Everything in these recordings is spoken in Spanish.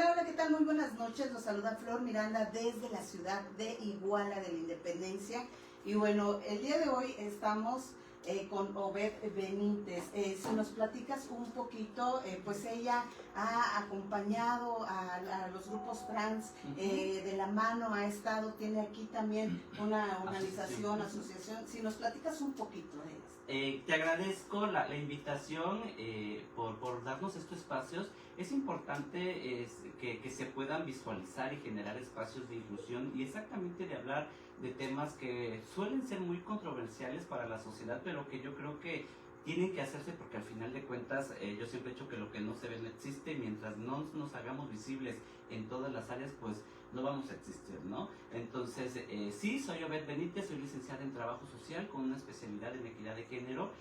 Hola, hola, ¿qué tal? Muy buenas noches. Los saluda Flor Miranda desde la ciudad de Iguala de la Independencia. Y bueno, el día de hoy estamos con Obed Benítez. Si nos platicas un poquito, pues ella ha acompañado a los grupos trans de la mano, ha estado, tiene aquí también una organización, asociación. Si nos platicas un poquito de esto. Te agradezco la invitación por darnos estos espacios. Es importante que se puedan visualizar y generar espacios de inclusión y exactamente de hablar de temas que suelen ser muy controversiales para la sociedad, pero que yo creo que tienen que hacerse porque al final de cuentas yo siempre he dicho que lo que no se ve no existe. Mientras no nos hagamos visibles en todas las áreas, pues no vamos a existir, ¿no? Entonces, sí, soy Obed Benítez, soy licenciada en Trabajo Social con una especialidad en Equidad de Género,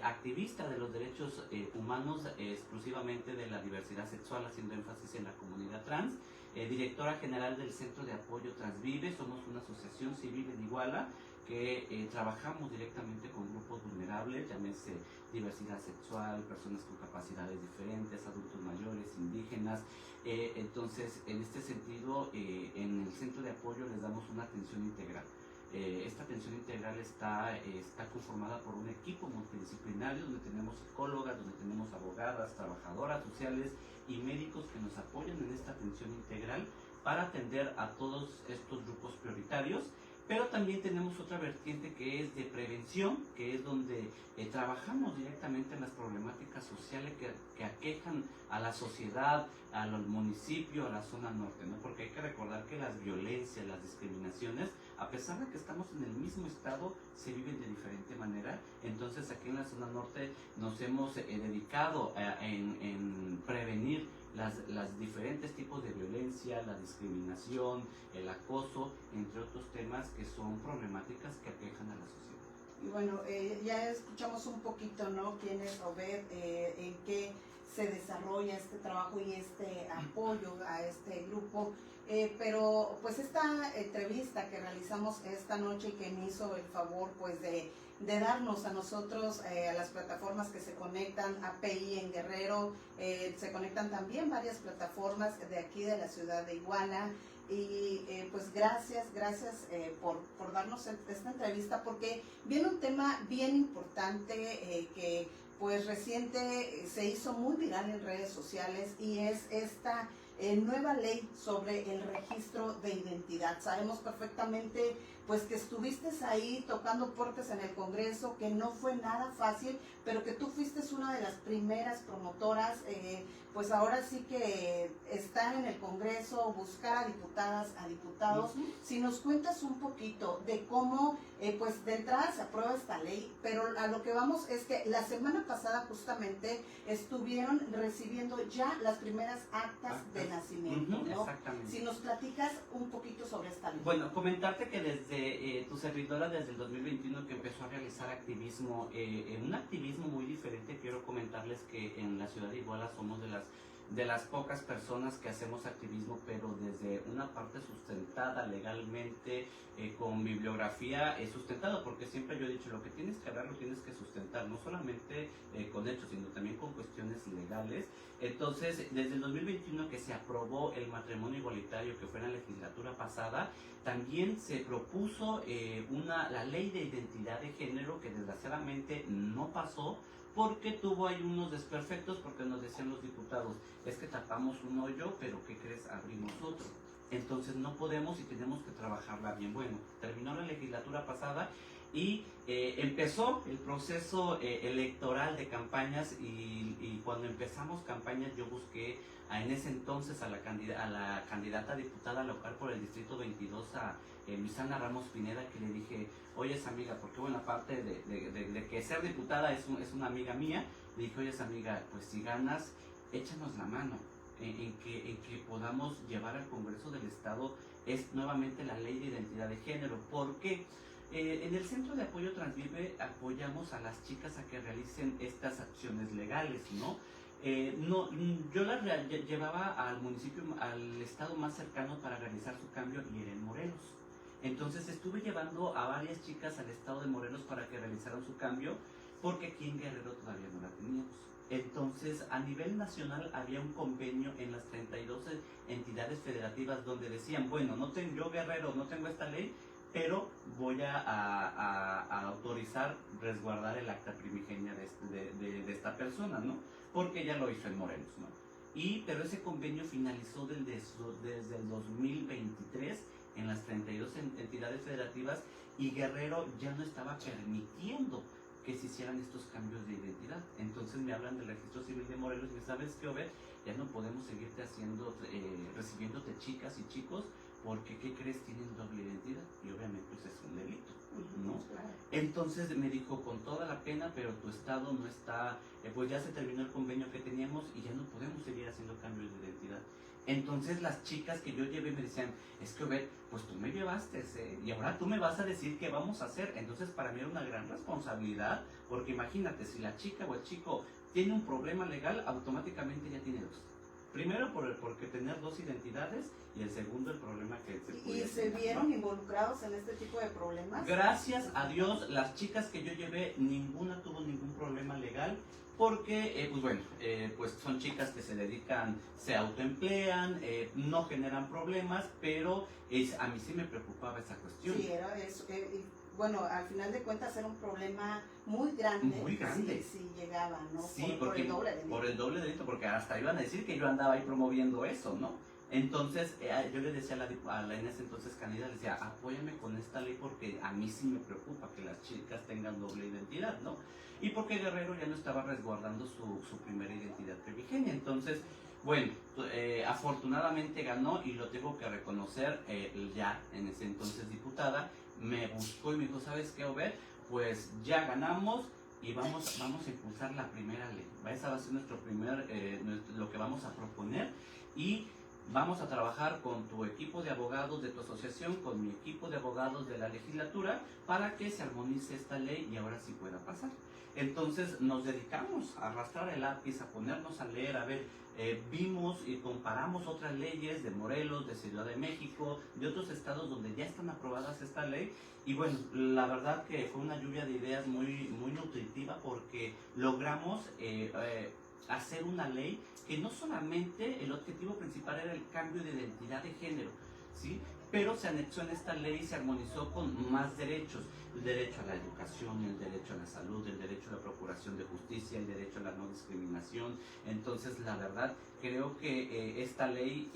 activista de los derechos humanos, exclusivamente de la diversidad sexual, haciendo énfasis en la comunidad trans, directora general del Centro de Apoyo Transvive. Somos una asociación civil en Iguala que trabajamos directamente con grupos vulnerables, llámese diversidad sexual, personas con capacidades diferentes, adultos mayores, indígenas. Entonces, en este sentido, en el centro de apoyo les damos una atención integral. Esta atención integral está conformada por un equipo multidisciplinario donde tenemos psicólogas, donde tenemos abogadas, trabajadoras sociales y médicos que nos apoyan en esta atención integral para atender a todos estos grupos prioritarios. Pero también tenemos otra vertiente que es de prevención, que es donde trabajamos directamente en las problemáticas sociales que aquejan a la sociedad, al municipio, a la zona norte, ¿no? Porque hay que recordar que las violencias, las discriminaciones, a pesar de que estamos en el mismo estado, se viven de diferente manera. Entonces aquí en la zona norte nos hemos dedicado en prevenir las diferentes tipos de violencia, la discriminación, el acoso, entre otros temas que son problemáticas que aquejan a la sociedad. Y bueno, ya escuchamos un poquito, ¿no? ¿Quién es Obed? ¿En qué se desarrolla este trabajo y este apoyo a este grupo? Pero pues esta entrevista que realizamos esta noche y que me hizo el favor pues de darnos a nosotros, a las plataformas que se conectan, API en Guerrero, se conectan también varias plataformas de aquí de la ciudad de Iguala. Y pues gracias por darnos esta entrevista, porque viene un tema bien importante que pues reciente se hizo muy viral en redes sociales, y es esta nueva ley sobre el registro de identidad. Sabemos perfectamente pues que estuviste ahí tocando puertas en el Congreso, que no fue nada fácil, pero que tú fuiste una de las primeras promotoras, pues ahora sí que estar en el Congreso, buscar a diputadas, a diputados. Si nos cuentas un poquito de cómo, pues de entrada se aprueba esta ley, pero a lo que vamos es que la semana pasada justamente estuvieron recibiendo ya las primeras actas de nacimiento, ¿no? Exactamente. Si nos platicas un poquito sobre esta ley. Bueno, comentarte que desde tu servidora, desde el 2021 que empezó a realizar activismo, un activismo muy diferente. Quiero comentarles que en la ciudad de Iguala somos de las pocas personas que hacemos activismo, pero desde una parte sustentada legalmente, con bibliografía sustentada, porque siempre yo he dicho, lo que tienes que hablar lo tienes que sustentar, no solamente con hechos, sino también con cuestiones legales. Entonces, desde el 2021 que se aprobó el matrimonio igualitario, que fue en la legislatura pasada, también se propuso la ley de identidad de género, que desgraciadamente no pasó, porque tuvo ahí unos desperfectos, porque nos decían los diputados, es que tapamos un hoyo, pero ¿qué crees? Abrimos otro. Entonces no podemos y tenemos que trabajarla bien. Bueno, terminó la legislatura pasada y empezó el proceso electoral de campañas, y cuando empezamos campañas yo busqué en ese entonces a la candidata a diputada local por el distrito 22, a Luisana Ramos Pineda, que le dije, oye, amiga, porque bueno, aparte de que ser diputada es una amiga mía, le dije, oye, amiga, pues si ganas, échanos la mano en que podamos llevar al Congreso del Estado es nuevamente la ley de identidad de género. ¿Por qué? En el Centro de Apoyo Transvive apoyamos a las chicas a que realicen estas acciones legales, ¿no? Yo las llevaba al municipio, al estado más cercano para realizar su cambio, y era en Morelos. Entonces estuve llevando a varias chicas al estado de Morelos para que realizaran su cambio, porque aquí en Guerrero todavía no la teníamos. Entonces, a nivel nacional había un convenio en las 32 entidades federativas donde decían, bueno, yo Guerrero no tengo esta ley, pero voy a autorizar resguardar el acta primigenia de esta persona, ¿no? Porque ya lo hizo en Morelos, ¿no? Pero ese convenio finalizó desde el 2023 en las 32 entidades federativas y Guerrero ya no estaba permitiendo que se hicieran estos cambios de identidad. Entonces me hablan del registro civil de Morelos y me ¿sabes qué, Obed? Ya no podemos seguirte recibiéndote chicas y chicos porque, ¿qué crees? Tienen doble identidad y obviamente pues es un delito, ¿no? Entonces me dijo, con toda la pena, pero tu estado no está, pues ya se terminó el convenio que teníamos y ya no podemos seguir haciendo cambios de identidad. Entonces las chicas que yo llevé me decían, es que Obed, pues tú me llevaste, y ahora tú me vas a decir qué vamos a hacer. Entonces para mí era una gran responsabilidad, porque imagínate, si la chica o el chico tiene un problema legal, automáticamente ya tiene dos. Primero porque tener dos identidades y el segundo el problema que se puede. ¿Y se vieron involucrados en este tipo de problemas? Gracias a Dios, las chicas que yo llevé, ninguna tuvo ningún problema legal. Porque, pues son chicas que se dedican, se autoemplean, no generan problemas, pero a mí sí me preocupaba esa cuestión. Sí, era eso. Bueno, al final de cuentas era un problema muy grande. Muy grande. Sí, llegaba, ¿no? Sí, por el doble delito. Por el doble delito, porque hasta iban a decir que yo andaba ahí promoviendo eso, ¿no? Entonces, yo le decía a la en ese entonces Canida, le decía, apóyame con esta ley porque a mí sí me preocupa que las chicas tengan doble identidad, ¿no? Y porque Guerrero ya no estaba resguardando su primera identidad primigenia. Entonces, bueno, afortunadamente ganó y lo tengo que reconocer, ya en ese entonces diputada, me buscó y me dijo, ¿sabes qué, Obed? Pues ya ganamos y vamos a impulsar la primera ley. Esa va a ser lo que vamos a proponer y vamos a trabajar con tu equipo de abogados de tu asociación, con mi equipo de abogados de la legislatura, para que se armonice esta ley y ahora sí pueda pasar. Entonces nos dedicamos a arrastrar el lápiz, a ponernos a leer, a ver, vimos y comparamos otras leyes de Morelos, de Ciudad de México, de otros estados donde ya están aprobadas esta ley. Y bueno, la verdad que fue una lluvia de ideas muy, muy nutritiva porque logramos hacer una ley que no solamente el objetivo principal era el cambio de identidad de género, ¿sí? Pero se anexó en esta ley y se armonizó con más derechos: el derecho a la educación, el derecho a la salud, el derecho a la procuración de justicia, el derecho a la no discriminación. Entonces, la verdad, creo que esta ley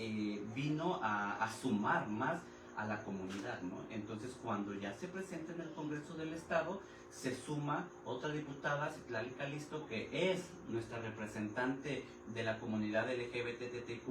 vino a sumar más a la comunidad, ¿no? Entonces, cuando ya se presenta en el Congreso del Estado, se suma otra diputada, Citlali Calisto, que es nuestra representante de la comunidad LGBTTIQ+,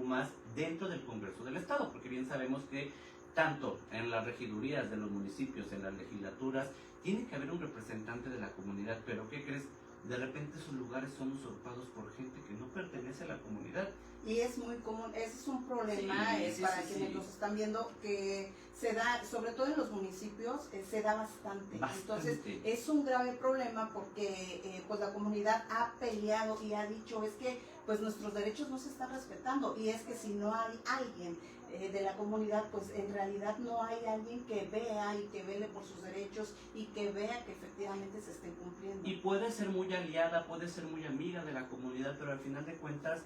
dentro del Congreso del Estado, porque bien sabemos que tanto en las regidurías de los municipios, en las legislaturas, tiene que haber un representante de la comunidad, pero ¿qué crees? De repente esos lugares son usurpados por gente que no pertenece a la comunidad. Y es muy común, ese es un problema para quienes nos están viendo, que se da, sobre todo en los municipios, se da bastante. Entonces es un grave problema porque pues la comunidad ha peleado y ha dicho, es que pues nuestros derechos no se están respetando, y es que si no hay alguien de la comunidad, pues en realidad no hay alguien que vea y que vele por sus derechos y que vea que efectivamente se estén cumpliendo. Y puede ser muy aliada, puede ser muy amiga de la comunidad, pero al final de cuentas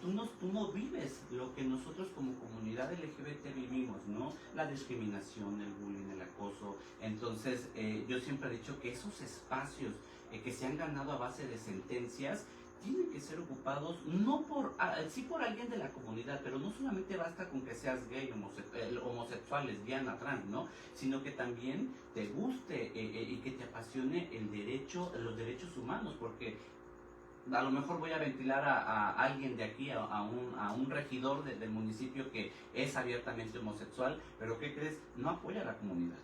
tú no vives lo que nosotros como comunidad LGBT vivimos, ¿no? La discriminación, el bullying, el acoso. Entonces yo siempre he dicho que esos espacios que se han ganado a base de sentencias tienen que ser ocupados sí por alguien de la comunidad, pero no solamente basta con que seas gay, homosexual, lesbiana, trans, ¿no? Sino que también te guste y que te apasione los derechos humanos, porque a lo mejor voy a ventilar a alguien de aquí, a un regidor del municipio que es abiertamente homosexual, pero ¿qué crees? No apoya a la comunidad,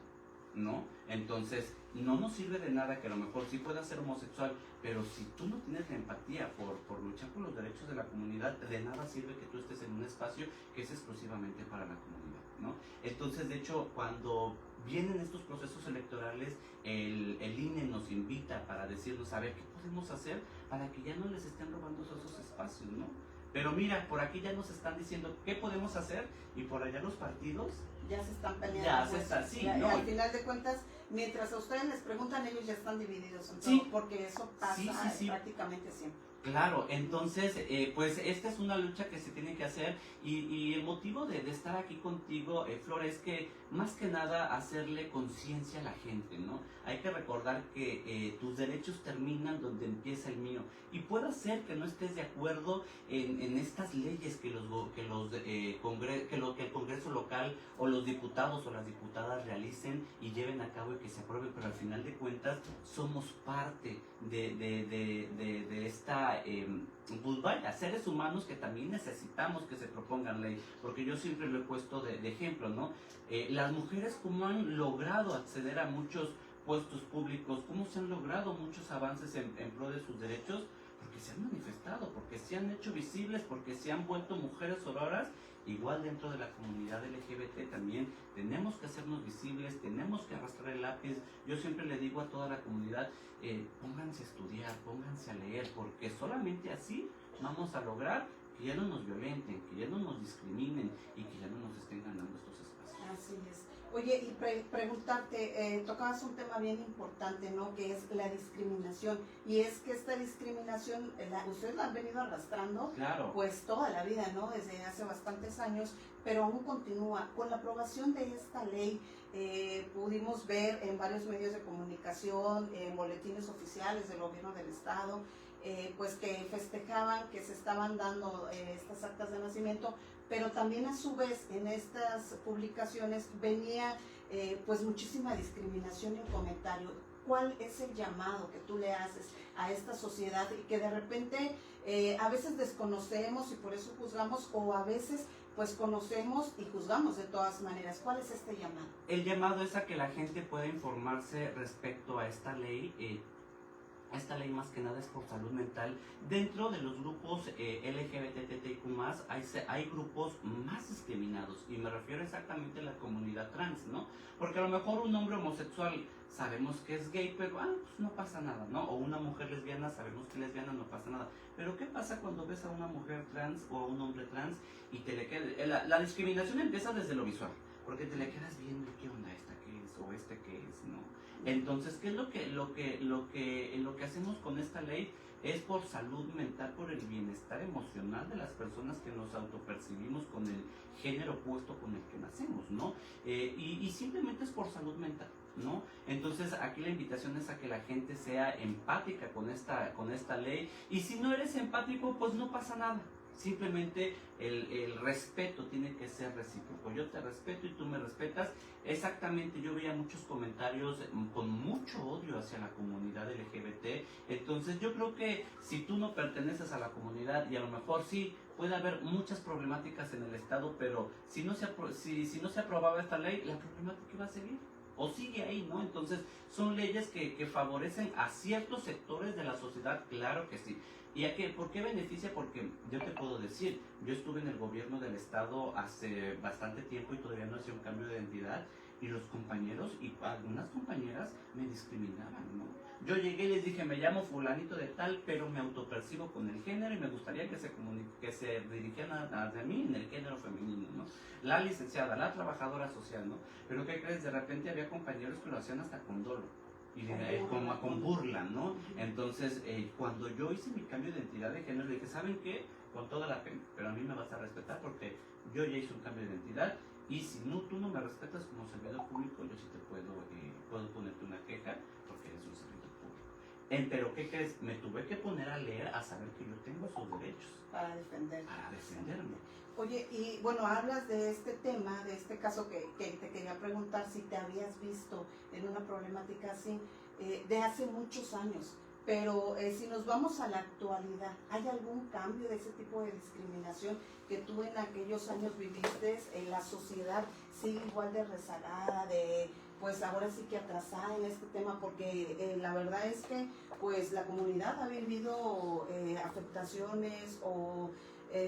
¿no? Entonces, no nos sirve de nada que a lo mejor sí pueda ser homosexual, pero si tú no tienes la empatía por luchar por los derechos de la comunidad, de nada sirve que tú estés en un espacio que es exclusivamente para la comunidad, ¿no? Entonces, de hecho, cuando vienen estos procesos electorales, el INE nos invita para decirnos, a ver, ¿qué podemos hacer para que ya no les estén robando esos espacios, ¿no? Pero mira, por aquí ya nos están diciendo qué podemos hacer y por allá los partidos ya se están peleando. Ya se está así, ¿no? ¿no? Al final de cuentas, mientras a ustedes les preguntan, ellos ya están divididos en todo, sí, porque eso pasa sí. prácticamente siempre. Claro, entonces, pues esta es una lucha que se tiene que hacer y el motivo de estar aquí contigo, Flor, es que más que nada hacerle conciencia a la gente, ¿no? Hay que recordar que tus derechos terminan donde empieza el mío y puede ser que no estés de acuerdo en estas leyes que que el Congreso local o los diputados o las diputadas realicen y lleven a cabo y que se apruebe, pero al final de cuentas somos parte de esta, pues vaya, seres humanos que también necesitamos que se propongan ley, porque yo siempre lo he puesto de ejemplo, ¿no? Las mujeres cómo han logrado acceder a muchos puestos públicos, cómo se han logrado muchos avances en pro de sus derechos, porque se han manifestado, porque se han hecho visibles, porque se han vuelto mujeres sororas. Igual dentro de la comunidad LGBT también tenemos que hacernos visibles, tenemos que arrastrar el lápiz. Yo siempre le digo a toda la comunidad, pónganse a estudiar, pónganse a leer, porque solamente así vamos a lograr que ya no nos violenten, que ya no nos discriminen y que ya no nos estén ganando estos espacios. Así es. Oye, y preguntarte, tocabas un tema bien importante, ¿no? Que es la discriminación. Y es que esta discriminación, ustedes la han venido arrastrando, claro, pues toda la vida, ¿no? Desde hace bastantes años, pero aún continúa. Con la aprobación de esta ley, pudimos ver en varios medios de comunicación, en boletines oficiales del gobierno del estado, pues que festejaban que se estaban dando estas actas de nacimiento, pero también a su vez en estas publicaciones venía pues muchísima discriminación en comentario. ¿Cuál es el llamado que tú le haces a esta sociedad y que de repente a veces desconocemos y por eso juzgamos, o a veces pues conocemos y juzgamos de todas maneras? ¿Cuál es este llamado? El llamado es a que la gente pueda informarse respecto a esta ley. Esta ley más que nada es por salud mental. Dentro de los grupos LGBTTIQ+, hay grupos más discriminados, y me refiero exactamente a la comunidad trans, ¿no? Porque a lo mejor un hombre homosexual sabemos que es gay, pero pues no pasa nada, ¿no? O una mujer lesbiana, sabemos que es lesbiana, no pasa nada. Pero ¿qué pasa cuando ves a una mujer trans o a un hombre trans y te le queda? La discriminación empieza desde lo visual, porque te le quedas viendo qué onda, esta qué es o este qué es, ¿no? Entonces, ¿qué es lo que hacemos con esta ley? Es por salud mental, por el bienestar emocional de las personas que nos autopercibimos con el género opuesto con el que nacemos, ¿no? Y simplemente es por salud mental, ¿no? Entonces, aquí la invitación es a que la gente sea empática con esta ley, y si no eres empático, pues no pasa nada. Simplemente el respeto tiene que ser recíproco. Yo te respeto y tú me respetas. Exactamente, yo veía muchos comentarios con mucho odio hacia la comunidad LGBT. Entonces yo creo que si tú no perteneces a la comunidad, y a lo mejor sí puede haber muchas problemáticas en el estado, pero si no se aprobaba esta ley, la problemática iba a seguir o sigue ahí, ¿no? Entonces son leyes que favorecen a ciertos sectores de la sociedad, claro que sí. ¿Y por qué beneficia? Porque yo te puedo decir, yo estuve en el gobierno del estado hace bastante tiempo y todavía no hacía un cambio de identidad, y los compañeros y algunas compañeras me discriminaban, ¿no? Yo llegué y les dije, me llamo fulanito de tal, pero me autopercibo con el género y me gustaría que se dirigieran hacia mí en el género femenino, ¿no? La licenciada, la trabajadora social, ¿no? Pero ¿qué crees? De repente había compañeros que lo hacían hasta con dolo. Y con burla, ¿no? Entonces, cuando yo hice mi cambio de identidad de género, le dije, ¿saben qué? Con toda la pena, pero a mí me vas a respetar porque yo ya hice un cambio de identidad, y si no, tú no me respetas como servidor público, yo sí te puedo ponerte una queja porque eres un servidor público. Pero ¿qué crees? Me tuve que poner a leer, a saber que yo tengo esos derechos. Para defenderme. Para defenderme. Oye, y bueno, hablas de este tema, de este caso que te quería preguntar si te habías visto en una problemática así de hace muchos años, pero si nos vamos a la actualidad, ¿hay algún cambio de ese tipo de discriminación que tú en aquellos años viviste? ¿La sociedad sigue igual de rezagada, pues ahora sí que atrasada en este tema? Porque la verdad es que pues la comunidad ha vivido afectaciones o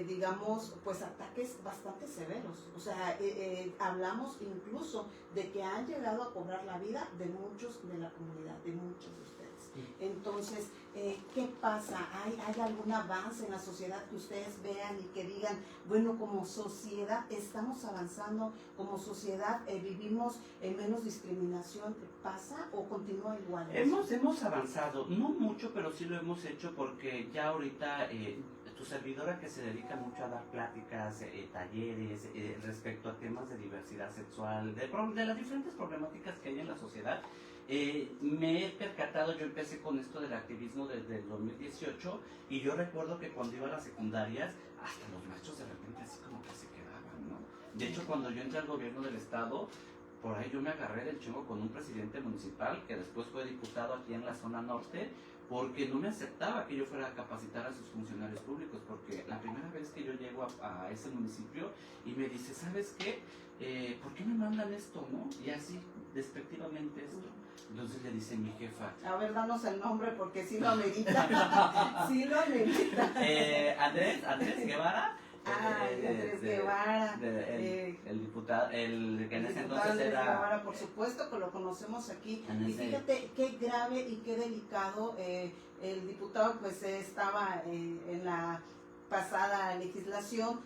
digamos, pues ataques bastante severos. O sea, hablamos incluso de que han llegado a cobrar la vida de muchos de la comunidad, de muchos de ustedes. Entonces, ¿qué pasa? ¿Hay algún avance en la sociedad que ustedes vean y que digan, bueno, como sociedad estamos avanzando, como sociedad vivimos menos discriminación? ¿Pasa o continúa igual? Hemos avanzado, no mucho, pero sí lo hemos hecho porque ya ahorita tu servidora, que se dedica mucho a dar pláticas, talleres respecto a temas de diversidad sexual, de las diferentes problemáticas que hay en la sociedad, me he percatado. Yo empecé con esto del activismo desde el 2018 y yo recuerdo que cuando iba a las secundarias, hasta los maestros de repente así como que se quedaban, ¿no? De hecho, cuando yo entré al gobierno del estado, por ahí yo me agarré del chingo con un presidente municipal que después fue diputado aquí en la zona norte, porque no me aceptaba que yo fuera a capacitar a sus funcionarios públicos, porque la primera vez que yo llego a ese municipio y me dice, ¿sabes qué? ¿Por qué me mandan esto, no? Y así, despectivamente esto. Entonces le dice mi jefa, a ver, danos el nombre porque sí lo amerita. Sí lo amerita. Andrés Guevara. Andrés Guevara. El diputado, el que en ese entonces Andrés era... Guevara, por supuesto que lo conocemos aquí. Y fíjate qué grave y qué delicado. El diputado pues estaba en la pasada legislación.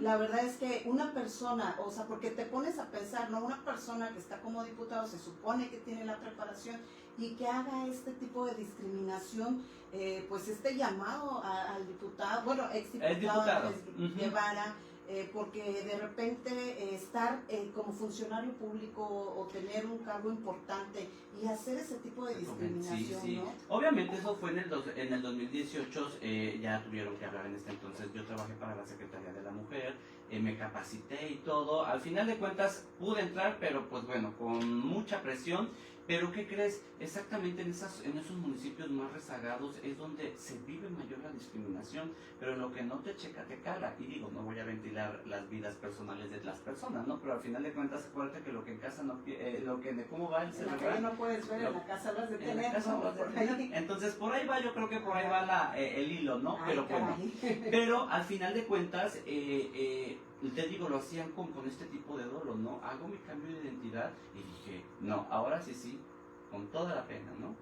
La verdad es que una persona, o sea, porque te pones a pensar, ¿no? Una persona que está como diputado se supone que tiene la preparación y que haga este tipo de discriminación, pues este llamado al diputado, bueno, exdiputado Guevara, porque de repente estar como funcionario público o tener un cargo importante y hacer ese tipo de discriminación, sí. ¿no? Obviamente eso fue en el 2018, ya tuvieron que hablar en este entonces. Yo trabajé para la Secretaría de la Mujer, me capacité y todo. Al final de cuentas pude entrar, pero pues bueno, con mucha presión. Pero ¿qué crees? Exactamente en esos municipios más rezagados es donde se vive mayor la discriminación, pero lo que no te checa te cala. Y digo, no voy a ventilar las vidas personales de las personas, ¿no? Pero al final de cuentas, acuérdate que lo que en casa no, lo que de cómo va el celular. En la calle no puedes ver, en la casa vas de tener, ¿no? Entonces por ahí va, yo creo que por ahí va el hilo, ¿no? Pero bueno, pero al final de cuentas, te digo, lo hacían con este tipo de dolo, ¿no? Hago mi cambio de identidad y dije, no, ahora sí, con toda la pena, ¿no?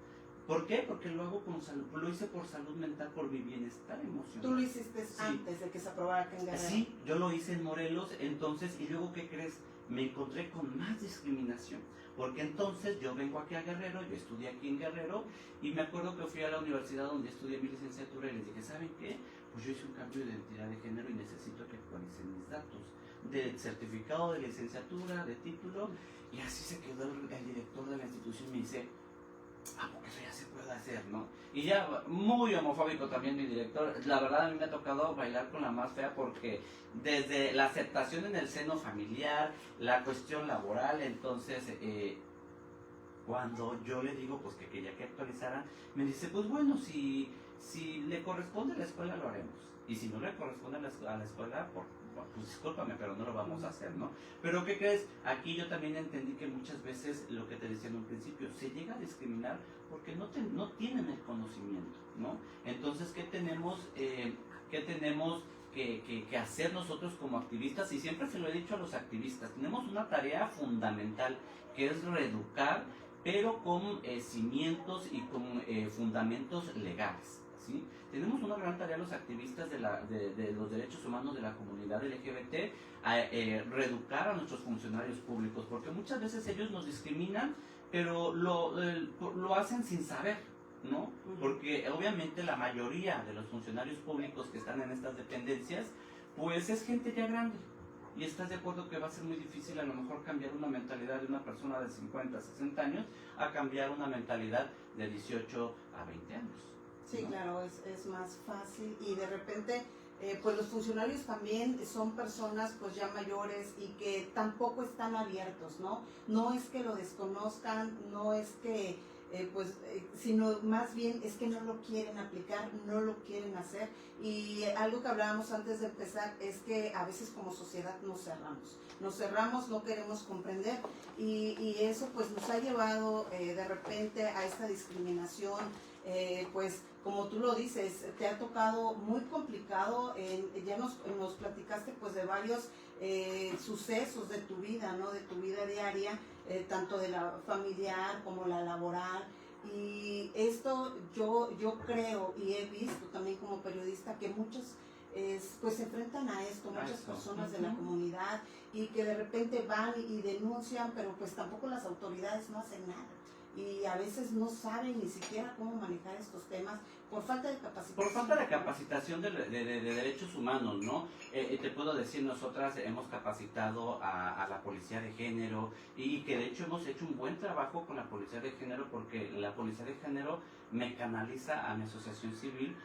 ¿Por qué? Porque lo hago con salud, lo hice por salud mental, por mi bienestar emocional. ¿Tú lo hiciste antes de que se aprobara acá en Guerrero? Sí, yo lo hice en Morelos, entonces, y luego, ¿qué crees? Me encontré con más discriminación, porque entonces yo vengo aquí a Guerrero, yo estudié aquí en Guerrero, y me acuerdo que fui a la universidad donde estudié mi licenciatura y les dije, ¿saben qué? Pues yo hice un cambio de identidad de género y necesito que actualicen mis datos de certificado de licenciatura, de título, y así se quedó el director de la institución y me dice, porque eso ya se puede hacer, ¿no? Y ya muy homofóbico también mi director. La verdad a mí me ha tocado bailar con la más fea, porque desde la aceptación en el seno familiar, la cuestión laboral, entonces cuando yo le digo pues que quería que actualizaran, me dice, pues bueno, si le corresponde a la escuela lo haremos, y si no le corresponde a la escuela, pues discúlpame, pero no lo vamos a hacer, ¿no? Pero ¿qué crees? Aquí yo también entendí que muchas veces, lo que te decía en un principio, se llega a discriminar porque no tienen el conocimiento, ¿no? Entonces, ¿qué tenemos que hacer nosotros como activistas? Y siempre se lo he dicho a los activistas, tenemos una tarea fundamental, que es reeducar, pero con cimientos y con fundamentos legales, ¿sí? Tenemos una gran tarea los activistas de los derechos humanos de la comunidad LGBT, reeducar a nuestros funcionarios públicos, porque muchas veces ellos nos discriminan, pero lo hacen sin saber, ¿no? Porque obviamente la mayoría de los funcionarios públicos que están en estas dependencias, pues es gente ya grande. Y estás de acuerdo que va a ser muy difícil a lo mejor cambiar una mentalidad de una persona de 50, 60 años a cambiar una mentalidad de 18 a 20 años. Sí, ¿no? Claro, es más fácil, y de repente pues los funcionarios también son personas pues ya mayores y que tampoco están abiertos, ¿no? No es que lo desconozcan, no es que sino más bien es que no lo quieren aplicar, no lo quieren hacer. Y algo que hablábamos antes de empezar es que a veces como sociedad nos cerramos, no queremos comprender, y eso pues nos ha llevado de repente a esta discriminación. Pues como tú lo dices, te ha tocado muy complicado, ya nos platicaste pues de varios sucesos de tu vida, ¿no? De tu vida diaria, tanto de la familiar como la laboral, Y esto yo creo y he visto también como periodista que muchos pues se enfrentan a esto, muchas personas de la comunidad, y que de repente van y denuncian, pero pues tampoco las autoridades no hacen nada. Y a veces no saben ni siquiera cómo manejar estos temas por falta de capacitación. Por falta de capacitación de derechos humanos, ¿no? Te puedo decir, nosotras hemos capacitado a la policía de género y que de hecho hemos hecho un buen trabajo con la policía de género, porque la policía de género me canaliza a mi asociación civil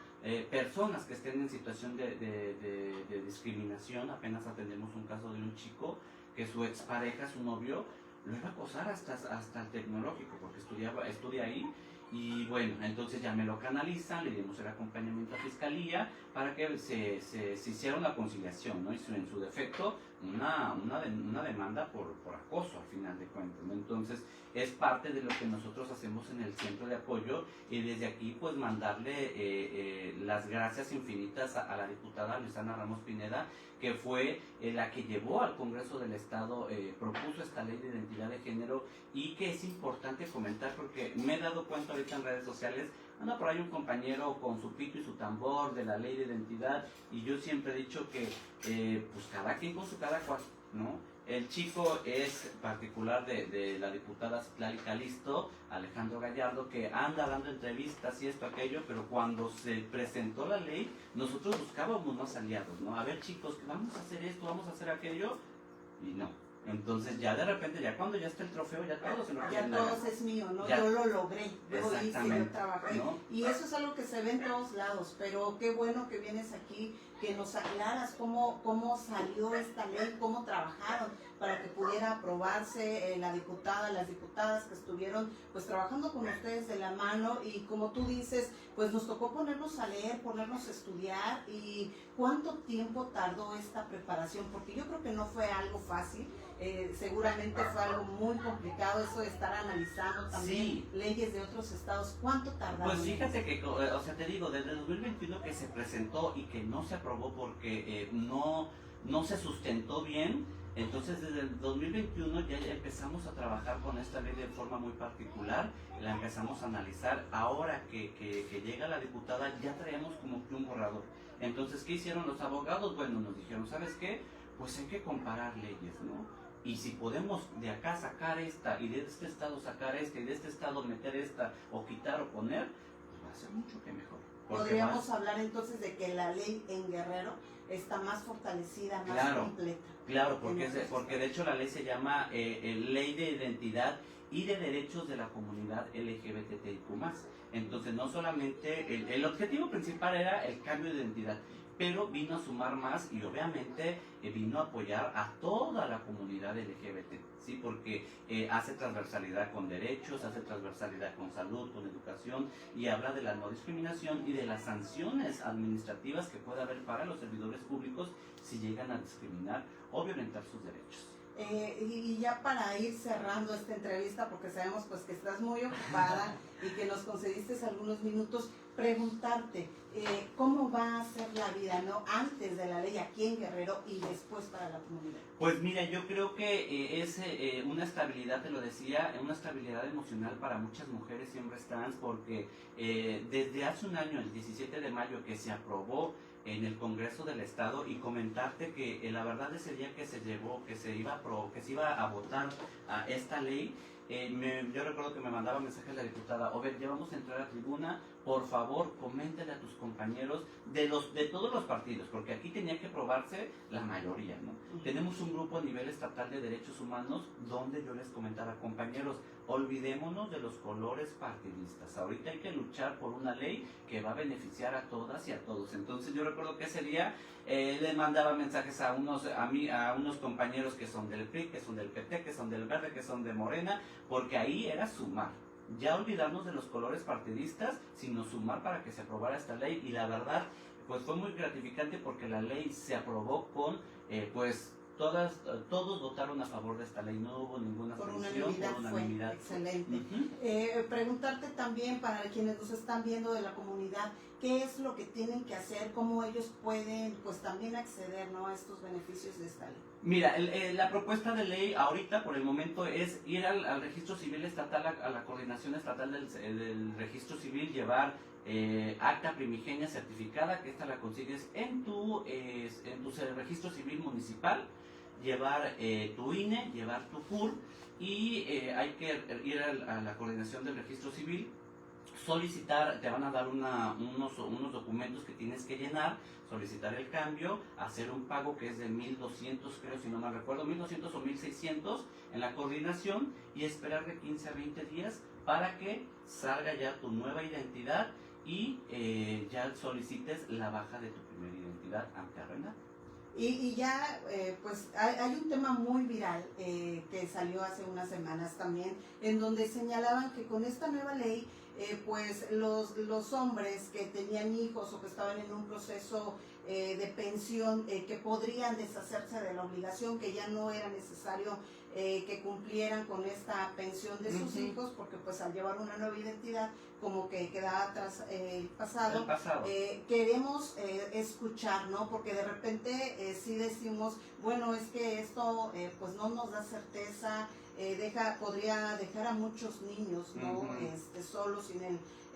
personas que estén en situación de discriminación. Apenas atendemos un caso de un chico que su expareja, su novio, lo iba a acosar hasta el tecnológico, porque estudia ahí. Y bueno, entonces ya me lo canalizan, le dimos el acompañamiento a fiscalía para que se hiciera una conciliación, ¿no? Y en su defecto una demanda por acoso, al final de cuentas, ¿no? Entonces es parte de lo que nosotros hacemos en el centro de apoyo, y desde aquí pues mandarle las gracias infinitas a la diputada Luisana Ramos Pineda, que fue la que llevó al Congreso del Estado, propuso esta ley de identidad de género, y que es importante comentar porque me he dado cuenta ahorita en redes sociales, anda por ahí un compañero con su pito y su tambor de la ley de identidad, y yo siempre he dicho que pues cada quien con su cada cual, ¿no? El chico es particular de la diputada Citlali Calisto, Alejandro Gallardo, que anda dando entrevistas y esto, aquello, pero cuando se presentó la ley, nosotros buscábamos más aliados, ¿no? A ver, chicos, vamos a hacer esto, vamos a hacer aquello, y no. Entonces ya de repente, ya cuando ya está el trofeo, ya todos se lo quieren dar. Ya todos es mío, ¿no? Ya. Yo lo logré, yo hice, yo trabajé. ¿No? Y eso es algo que se ve en todos lados, pero qué bueno que vienes aquí, que nos aclaras cómo salió esta ley, cómo trabajaron para que pudiera aprobarse la diputada, las diputadas que estuvieron pues trabajando con ustedes de la mano, y como tú dices, pues nos tocó ponernos a leer, ponernos a estudiar. Y cuánto tiempo tardó esta preparación, porque yo creo que no fue algo fácil. Seguramente fue algo muy complicado eso de estar analizando también leyes de otros estados. ¿Cuánto tardaron? Pues fíjate que, o sea, te digo, desde el 2021 que se presentó y que no se aprobó porque no se sustentó bien. Entonces desde el 2021 ya empezamos a trabajar con esta ley de forma muy particular, la empezamos a analizar. Ahora que llega la diputada ya traíamos como que un borrador. Entonces, ¿qué hicieron los abogados? Bueno, nos dijeron, ¿sabes qué? Pues hay que comparar leyes, ¿no? Y si podemos de acá sacar esta, y de este estado sacar esta, y de este estado meter esta, o quitar o poner, pues va a ser mucho que mejor. Podríamos hablar entonces de que la ley en Guerrero está más fortalecida, más completa. Claro, porque de hecho la ley se llama Ley de Identidad y de Derechos de la Comunidad LGBTIQ+. Entonces no solamente, el objetivo principal era el cambio de identidad, pero vino a sumar más y obviamente vino a apoyar a toda la comunidad LGBT, ¿sí? Porque hace transversalidad con derechos, hace transversalidad con salud, con educación, y habla de la no discriminación y de las sanciones administrativas que puede haber para los servidores públicos si llegan a discriminar o violentar sus derechos. Y ya para ir cerrando esta entrevista, porque sabemos pues que estás muy ocupada y que nos concediste algunos minutos, preguntarte cómo va a ser la vida, ¿no? Antes de la ley aquí en Guerrero y después para la comunidad. Pues mira, yo creo que es una estabilidad, te lo decía, una estabilidad emocional para muchas mujeres y hombres trans, porque desde hace un año, el 17 de mayo, que se aprobó en el Congreso del Estado, y comentarte que la verdad ese día que se llevó, que se iba a votar a esta ley, yo recuerdo que me mandaba mensaje la diputada, ya vamos a entrar a tribuna, por favor coméntale a tus compañeros de todos los partidos, porque aquí tenía que aprobarse la mayoría, ¿no? Tenemos un grupo a nivel estatal de derechos humanos donde yo les comentaba, compañeros, olvidémonos de los colores partidistas, ahorita hay que luchar por una ley que va a beneficiar a todas y a todos. Entonces yo recuerdo que ese día le mandaba mensajes a unos compañeros que son del PRI, que son del PT, que son del Verde, que son de Morena, porque ahí era sumar, ya olvidarnos de los colores partidistas, sino sumar para que se aprobara esta ley. Y la verdad, pues fue muy gratificante porque la ley se aprobó con, todos votaron a favor de esta ley, no hubo ninguna abstención, por unanimidad. Fue excelente. Preguntarte también para quienes nos están viendo de la comunidad, ¿qué es lo que tienen que hacer? ¿Cómo ellos pueden pues también acceder, ¿no?, a estos beneficios de esta ley? Mira, la propuesta de ley ahorita por el momento es ir al registro civil estatal, a la coordinación estatal del registro civil, llevar acta primigenia certificada, que esta la consigues en tu registro civil municipal, llevar tu INE, llevar tu CUR, y hay que ir a la coordinación del registro civil, solicitar, te van a dar unos documentos que tienes que llenar, solicitar el cambio, hacer un pago que es de 1,200, creo, si no mal recuerdo, 1,200 o 1,600 en la coordinación, y esperar de 15 a 20 días para que salga ya tu nueva identidad y ya solicites la baja de tu primera identidad ante Arrendar. Y ya, pues hay un tema muy viral que salió hace unas semanas también, en donde señalaban que con esta nueva ley, pues los hombres que tenían hijos o que estaban en un proceso de pensión, que podrían deshacerse de la obligación, que ya no era necesario que cumplieran con esta pensión de sus hijos, porque pues al llevar una nueva identidad, como que quedaba atrás el pasado. Queremos escuchar, ¿no? Porque de repente sí decimos, bueno, es que esto pues no nos da certeza, podría dejar a muchos niños, ¿no? Solos, sin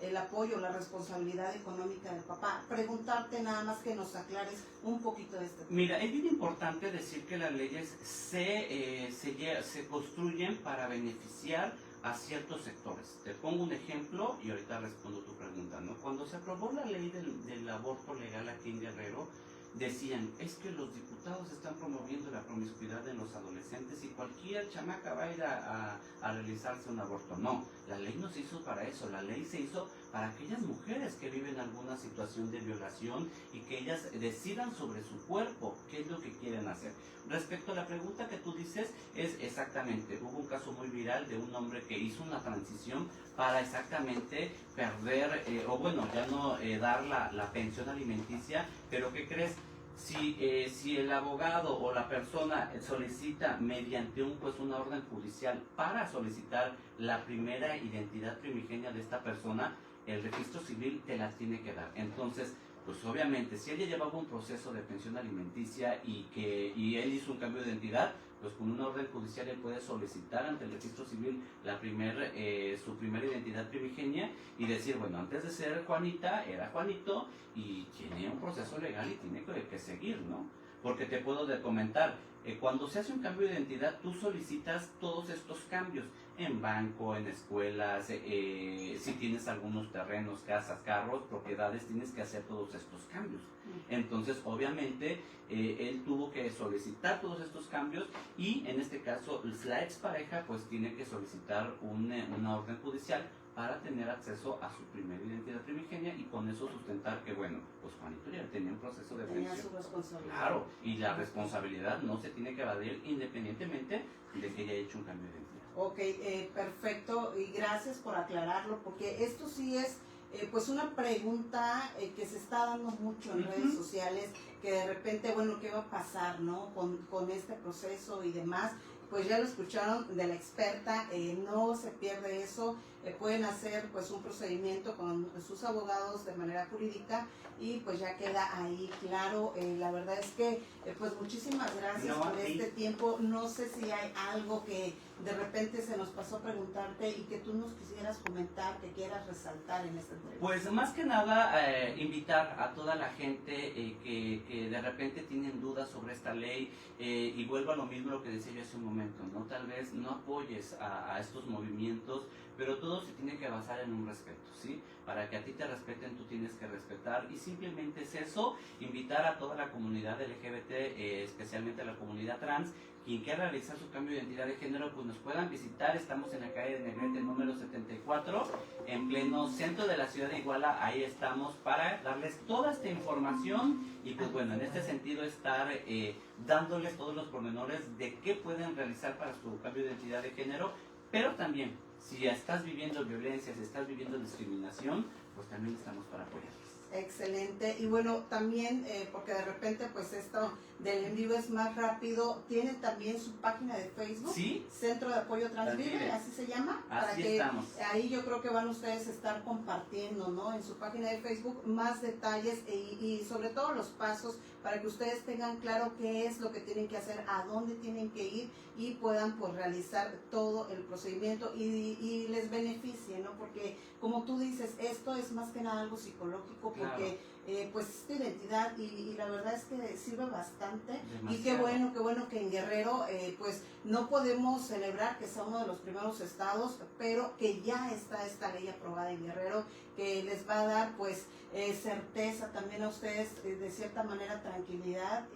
el apoyo, la responsabilidad económica del papá. Preguntarte nada más que nos aclares un poquito de este tema. Mira, es bien importante decir que las leyes se construyen para beneficiar a ciertos sectores. Te pongo un ejemplo y ahorita respondo tu pregunta, ¿no? Cuando se aprobó la ley del aborto legal aquí en Guerrero, decían, es que los diputados están promoviendo la promiscuidad de los adolescentes y cualquier chamaca va a ir a realizarse un aborto. No, la ley no se hizo para eso, la ley se hizo para aquellas mujeres que viven alguna situación de violación y que ellas decidan sobre su cuerpo, qué es lo que quieren hacer. Respecto a la pregunta que tú dices, es exactamente, hubo un caso muy viral de un hombre que hizo una transición para exactamente perder, o bueno, ya no dar la pensión alimenticia, pero ¿qué crees? Si el abogado o la persona solicita mediante una orden judicial para solicitar la primera identidad primigenia de esta persona, el registro civil te la tiene que dar. Entonces, pues obviamente, si ella llevaba un proceso de pensión alimenticia y él hizo un cambio de identidad, pues con una orden judicial él puede solicitar ante el registro civil su primera identidad primigenia y decir, bueno, antes de ser Juanita, era Juanito y tiene un proceso legal y tiene que seguir, ¿no? Porque te puedo comentar, cuando se hace un cambio de identidad, tú solicitas todos estos cambios en banco, en escuelas, si tienes algunos terrenos, casas, carros, propiedades, tienes que hacer todos estos cambios. Entonces, obviamente, él tuvo que solicitar todos estos cambios y, en este caso, la expareja pues tiene que solicitar una orden judicial para tener acceso a su primera identidad primigenia y con eso sustentar que, bueno, pues Juanito ya tenía un proceso de pensión. Tenía su responsabilidad. Claro, y la responsabilidad no se tiene que evadir independientemente de que haya hecho un cambio de identidad. Ok, perfecto, y gracias por aclararlo, porque esto sí es pues una pregunta que se está dando mucho en redes sociales, que de repente, bueno, ¿qué va a pasar, no? Con este proceso y demás. Pues ya lo escucharon de la experta, no se pierde eso, pueden hacer pues un procedimiento con sus abogados de manera jurídica y pues ya queda ahí claro. La verdad es que pues muchísimas gracias por este tiempo. No sé si hay algo que de repente se nos pasó a preguntarte y que tú nos quisieras comentar, que quieras resaltar en esta entrevista. Pues más que nada invitar a toda la gente que de repente tienen dudas sobre esta ley, y vuelvo a lo mismo lo que decía yo hace un momento, ¿no? Tal vez no apoyes a estos movimientos, pero todo se tiene que basar en un respeto, ¿sí? Para que a ti te respeten, tú tienes que respetar, y simplemente es eso, invitar a toda la comunidad LGBT, especialmente a la comunidad trans, quien quiera realizar su cambio de identidad de género, pues nos puedan visitar. Estamos en la calle de Negrete número 74, en pleno centro de la ciudad de Iguala. Ahí estamos para darles toda esta información y pues bueno, en este sentido estar dándoles todos los pormenores de qué pueden realizar para su cambio de identidad de género, pero también, si estás viviendo violencia, si estás viviendo discriminación, pues también estamos para apoyarles. Excelente. Y bueno, también, porque de repente pues esto del en vivo es más rápido, tienen también su página de Facebook, ¿Sí? Centro de Apoyo Transvive, así se llama, para Así que estamos. ahí yo creo que van ustedes a estar compartiendo, ¿no? En su página de Facebook más detalles y sobre todo los pasos para que ustedes tengan claro qué es lo que tienen que hacer, a dónde tienen que ir y puedan pues realizar todo el procedimiento y les beneficie, ¿no? Porque como tú dices, esto es más que nada algo psicológico porque pues es tu identidad y la verdad es que sirve bastante. Demasiado. Y qué bueno que en Guerrero pues no podemos celebrar que sea uno de los primeros estados, pero que ya está esta ley aprobada en Guerrero que les va a dar pues certeza también a ustedes, de cierta manera tranquilidad,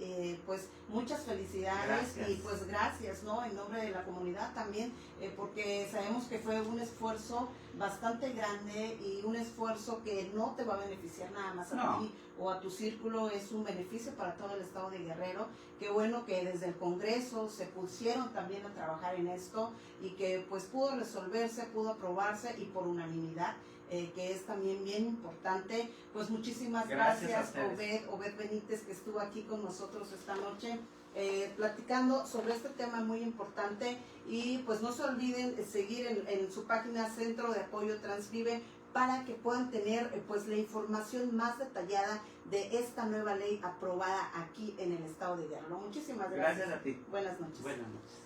pues muchas felicidades. Gracias. Y pues gracias, ¿no? En nombre de la comunidad también, porque sabemos que fue un esfuerzo bastante grande y un esfuerzo que no te va a beneficiar nada más a ti o a tu círculo, es un beneficio para todo el estado de Guerrero. Qué bueno que desde el Congreso se pusieron también a trabajar en esto y que pues pudo resolverse, pudo aprobarse y por unanimidad. Que es también bien importante. Pues muchísimas gracias Obed Benítez, que estuvo aquí con nosotros esta noche platicando sobre este tema muy importante. Y pues no se olviden seguir en su página Centro de Apoyo Transvive para que puedan tener pues la información más detallada de esta nueva ley aprobada aquí en el estado de Guerrero. Muchísimas gracias. Gracias a ti. Buenas noches. Buenas noches.